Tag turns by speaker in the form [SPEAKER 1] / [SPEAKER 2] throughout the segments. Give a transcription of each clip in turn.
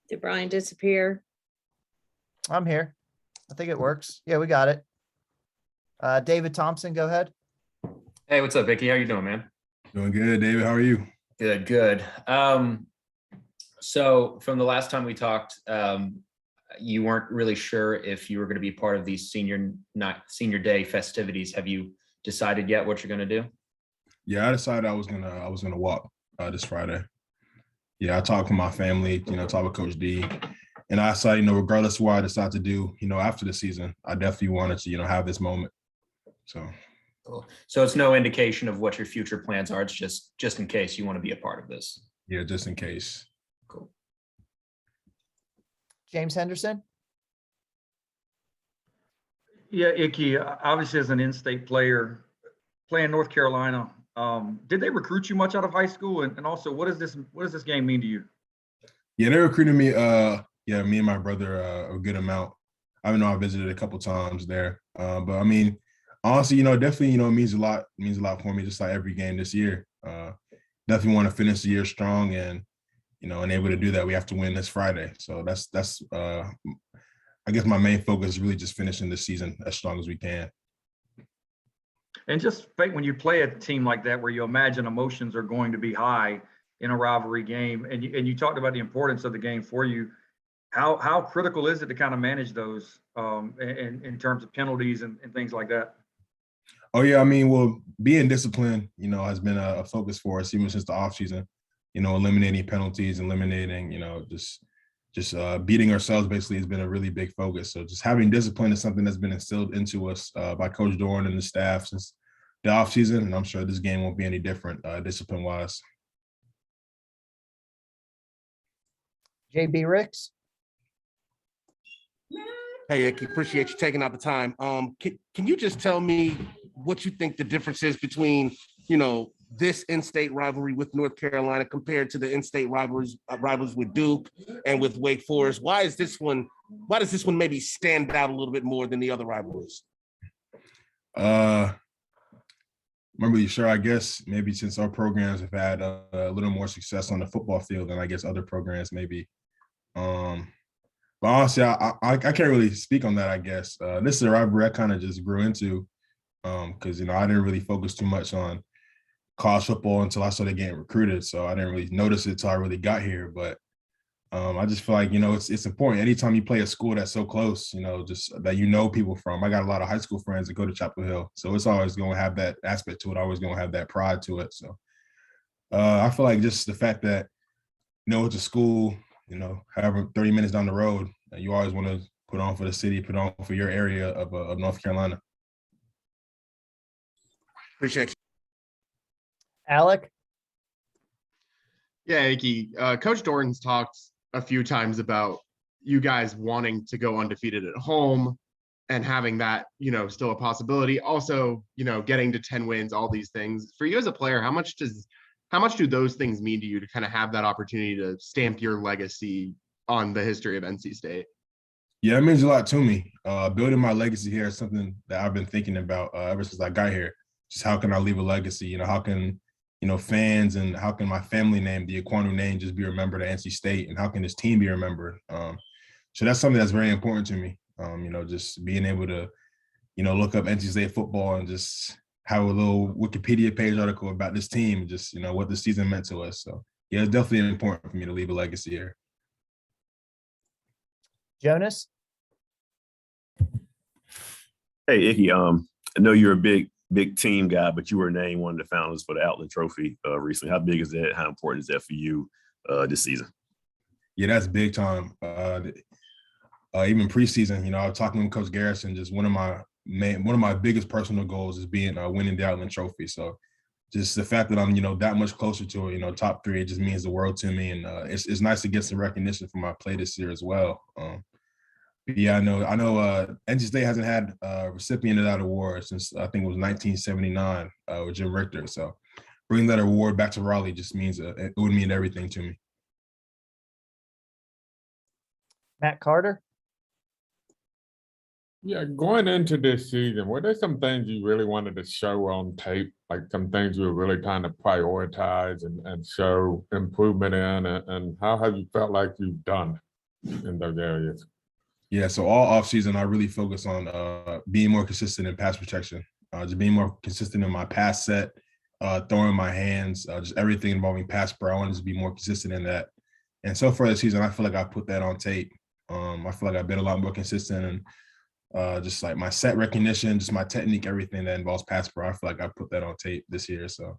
[SPEAKER 1] Did Brian disappear?
[SPEAKER 2] I'm here. I think it works. Yeah, we got it. David Thompson, go ahead.
[SPEAKER 3] Hey, what's up, Vicky? How you doing, man?
[SPEAKER 4] Doing good, David. How are you?
[SPEAKER 3] Good, good. So from the last time we talked, you weren't really sure if you were going to be part of these senior day festivities. Have you decided yet what you're going to do?
[SPEAKER 4] Yeah, I decided I was gonna walk this Friday. Yeah, I talked with my family, talked with Coach D, and I decided, regardless of what I decide to do, after the season, I definitely wanted to, have this moment. So.
[SPEAKER 3] Cool. So it's no indication of what your future plans are. It's just in case you want to be a part of this.
[SPEAKER 4] Yeah, just in case.
[SPEAKER 3] Cool.
[SPEAKER 2] James Henderson.
[SPEAKER 5] Yeah, Icky, obviously as an in-state player, playing North Carolina, did they recruit you much out of high school? And also, what does this game mean to you?
[SPEAKER 4] Yeah, they recruited me. Me and my brother a good amount. I know I visited a couple times there, but I mean, honestly, definitely, it means a lot. It means a lot for me, just like every game this year. Definitely want to finish the year strong, and and able to do that, we have to win this Friday. So that's I guess my main focus is really just finishing the season as strong as we can.
[SPEAKER 5] And just when you play a team like that, where you imagine emotions are going to be high in a rivalry game, and you talked about the importance of the game for you. How critical is it to kind of manage those in terms of penalties and things like that?
[SPEAKER 4] Oh yeah, I mean, well, being disciplined, has been a focus for us even since the offseason. Eliminating penalties, eliminating, just beating ourselves basically has been a really big focus. So just having discipline is something that's been instilled into us by Coach Doran and the staff since the offseason, and I'm sure this game won't be any different discipline-wise.
[SPEAKER 2] JB Ricks.
[SPEAKER 6] Hey, Icky, appreciate you taking out the time. Can you just tell me what you think the difference is between, this in-state rivalry with North Carolina compared to the in-state rivalries with Duke and with Wake Forest? Why does this one maybe stand out a little bit more than the other rivalries?
[SPEAKER 4] Remember, sure, I guess maybe since our programs have had a little more success on the football field than I guess other programs maybe. But honestly, I can't really speak on that, I guess. This is a rivalry I kind of just grew into because, I didn't really focus too much on college football until I started getting recruited. So I didn't really notice it until I really got here. But I just feel like, it's important. Anytime you play a school that's so close, just that people from. I got a lot of high school friends that go to Chapel Hill. So it's always going to have that aspect to it. Always going to have that pride to it. So I feel like just the fact that, it's a school, however 30 minutes down the road, you always want to put on for the city, put on for your area of North Carolina.
[SPEAKER 6] Appreciate you.
[SPEAKER 2] Alec.
[SPEAKER 7] Yeah, Icky, Coach Doran's talked a few times about you guys wanting to go undefeated at home and having that, still a possibility. Also, getting to 10 wins, all these things. For you as a player, how much do those things mean to you to kind of have that opportunity to stamp your legacy on the history of NC State?
[SPEAKER 4] Yeah, it means a lot to me. Building my legacy here is something that I've been thinking about ever since I got here. Just how can I leave a legacy? How can, fans and how can my family name, the Ekwonu name, just be remembered at NC State, and how can this team be remembered? So that's something that's very important to me. Just being able to, look up NC State football and just have a little Wikipedia page article about this team, and just, what the season meant to us. So yeah, it's definitely important for me to leave a legacy here.
[SPEAKER 2] Jonas.
[SPEAKER 8] Hey, Icky, I know you're a big team guy, but you were named one of the founders for the Outland Trophy recently. How big is that? How important is that for you this season?
[SPEAKER 4] Yeah, that's big time. Even preseason, I was talking with Coach Garrison. Just one of my biggest personal goals is winning the Outland Trophy. So just the fact that I'm, that much closer to it, top 3, it just means the world to me. And it's nice to get some recognition for my play this year as well. Yeah, I know. NC State hasn't had a recipient of that award since I think it was 1979 with Jim Richter. So bringing that award back to Raleigh just means it would mean everything to me.
[SPEAKER 2] Matt Carter.
[SPEAKER 9] Yeah, going into this season, were there some things you really wanted to show on tape, like some things you were really trying to prioritize and show improvement in, and how have you felt like you've done? in those areas?
[SPEAKER 4] Yeah, so all offseason, I really focus on being more consistent in pass protection, just being more consistent in my pass set, throwing my hands, just everything involving pass pro. I wanted to be more consistent in that. And so far this season, I feel like I put that on tape. I feel like I've been a lot more consistent and just like my set recognition, just my technique, everything that involves pass pro. I feel like I put that on tape this year. So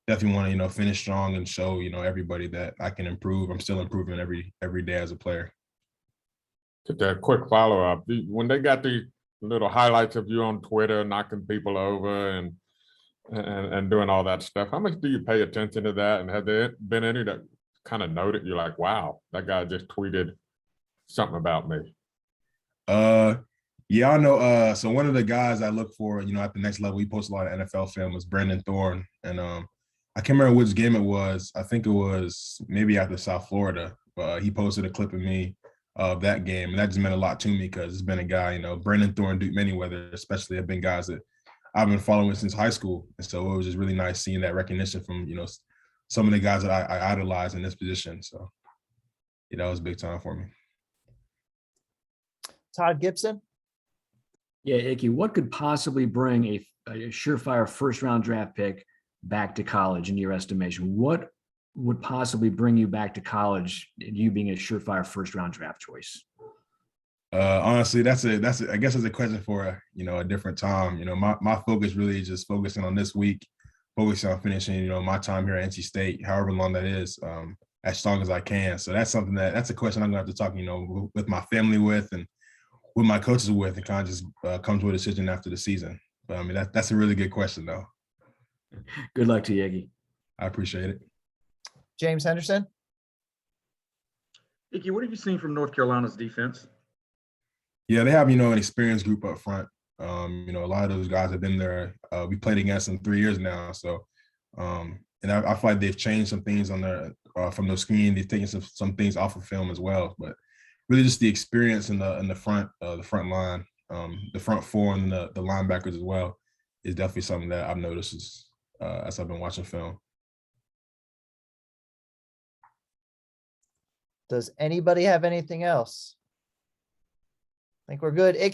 [SPEAKER 4] definitely want to, finish strong and show, everybody that I can improve. I'm still improving every day as a player.
[SPEAKER 9] Just a quick follow-up. When they got the little highlights of you on Twitter, knocking people over and doing all that stuff, how much do you pay attention to that? And have there been any that kind of noted you're like, wow, that guy just tweeted something about me?
[SPEAKER 4] Yeah, I know. So one of the guys I look for, at the next level, he posts a lot of NFL film, was Brendan Thorne. And I can't remember which game it was. I think it was maybe after South Florida. He posted a clip of me of that game. And that just meant a lot to me because it's been a guy, Brendan Thorne, Duke Manyweather, especially, have been guys that I've been following since high school. And so it was just really nice seeing that recognition from, some of the guys that I idolize in this position. So, that was big time for me.
[SPEAKER 2] Todd Gibson.
[SPEAKER 1] Yeah, Icky, what could possibly bring a surefire first-round draft pick back to college in your estimation? What would possibly bring you back to college, you being a surefire first-round draft choice?
[SPEAKER 4] Honestly, I guess that's a question for a different time. My focus really is just focusing on this week, focusing on finishing, my time here at NC State, however long that is, as strong as I can. So that's something that's a question I'm gonna have to talk, with my family with and with my coaches with, and kind of just come to a decision after the season. But I mean, that's a really good question though.
[SPEAKER 1] Good luck to you, Iggy.
[SPEAKER 4] I appreciate it.
[SPEAKER 2] James Henderson.
[SPEAKER 5] Icky, what have you seen from North Carolina's defense?
[SPEAKER 4] Yeah, they have, an experienced group up front. A lot of those guys have been there. We played against them 3 years now. So, and I feel like they've changed some things on their from their scheme. They've taken some things off of film as well. But really, just the experience in the front line, the front four, and the linebackers as well is definitely something that I've noticed as I've been watching film.
[SPEAKER 2] Does anybody have anything else? I think we're good. Icky,